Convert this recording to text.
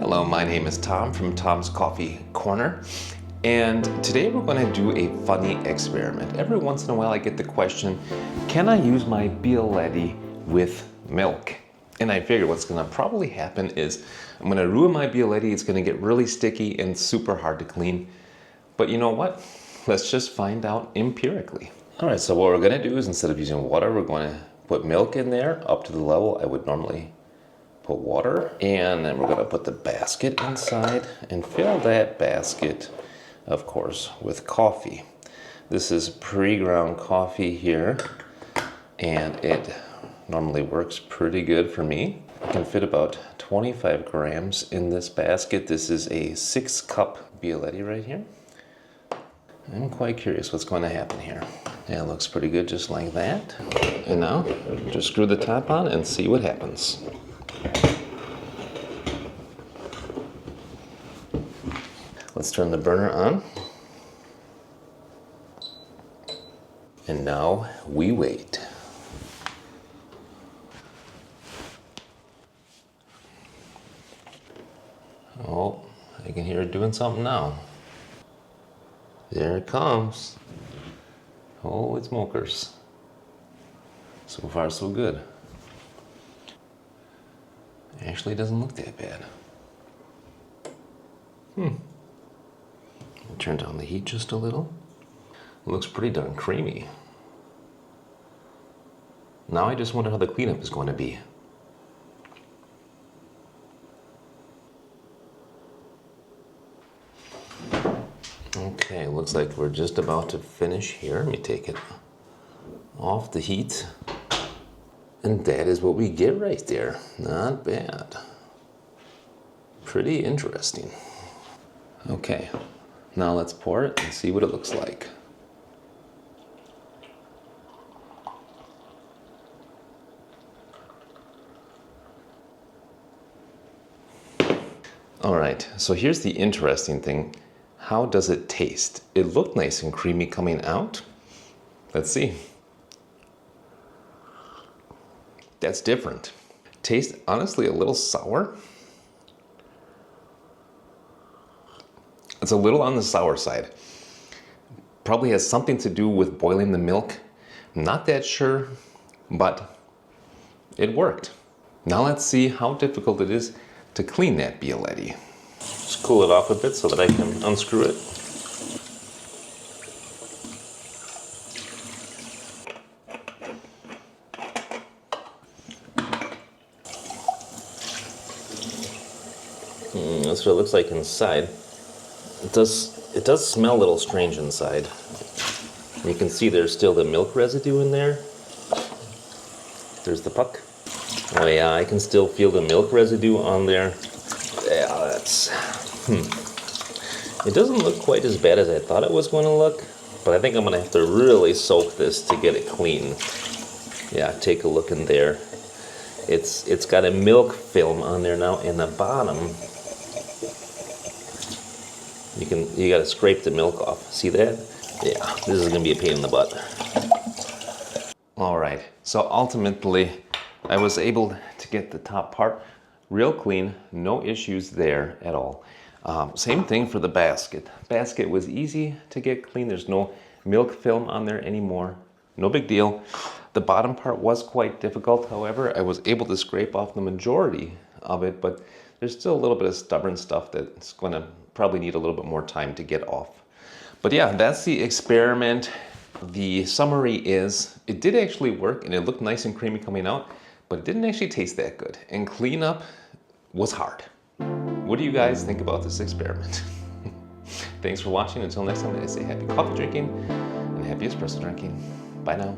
Hello, my name is Tom from Tom's Coffee Corner, and today we're going to do a funny experiment. Every once in a while I get the question, can I use my Bialetti with milk? And I figure what's going to probably happen is I'm going to ruin my Bialetti. It's going to get really sticky and super hard to clean. But you know what? Let's just find out empirically. All right, so what we're going to do is instead of using water, we're going to put milk in there up to the level I would normally put water, and then we're going to put the basket inside and fill that basket, of course, with coffee. This is pre-ground coffee here, and it normally works pretty good for me. I can fit about 25 grams in this basket. This is a 6-cup Bialetti right here. I'm quite curious what's going to happen here. Yeah, it looks pretty good just like that. And now, just screw the top on and see what happens. Let's turn the burner on. And now we wait. Oh, I can hear it doing something now. There it comes. Holy smokers. So far so good. Actually, it doesn't look that bad. I'll turn down the heat just a little. It looks pretty darn creamy. Now I just wonder how the cleanup is going to be. Okay, looks like we're just about to finish here. Let me take it off the heat. And that is what we get right there. Not bad. Pretty interesting. Okay, now let's pour it and see what it looks like. All right, so here's the interesting thing. How does it taste? It looked nice and creamy coming out. Let's see. That's different. Tastes honestly a little sour. It's a little on the sour side. Probably has something to do with boiling the milk. Not that sure, but it worked. Now let's see how difficult it is to clean that Bialetti. Just cool it off a bit so that I can unscrew it. That's what it looks like inside. It does smell a little strange inside. You can see there's still the milk residue in there. There's the puck. Oh yeah, I can still feel the milk residue on there. Yeah, that's... It doesn't look quite as bad as I thought it was going to look, but I think I'm going to have to really soak this to get it clean. Yeah, take a look in there. It's got a milk film on there now in the bottom. You got to scrape the milk off. See that? Yeah, this is going to be a pain in the butt. All right, so ultimately I was able to get the top part real clean, no issues there at all. Same thing for the basket. Basket was easy to get clean. There's no milk film on there anymore. No big deal. The bottom part was quite difficult. However, I was able to scrape off the majority of it, but there's still a little bit of stubborn stuff that's going to probably need a little bit more time to get off. But yeah, that's the experiment. The summary is it did actually work and it looked nice and creamy coming out, but it didn't actually taste that good. And cleanup was hard. What do you guys think about this experiment? Thanks for watching. Until next time, I say happy coffee drinking and happy espresso drinking. Bye now.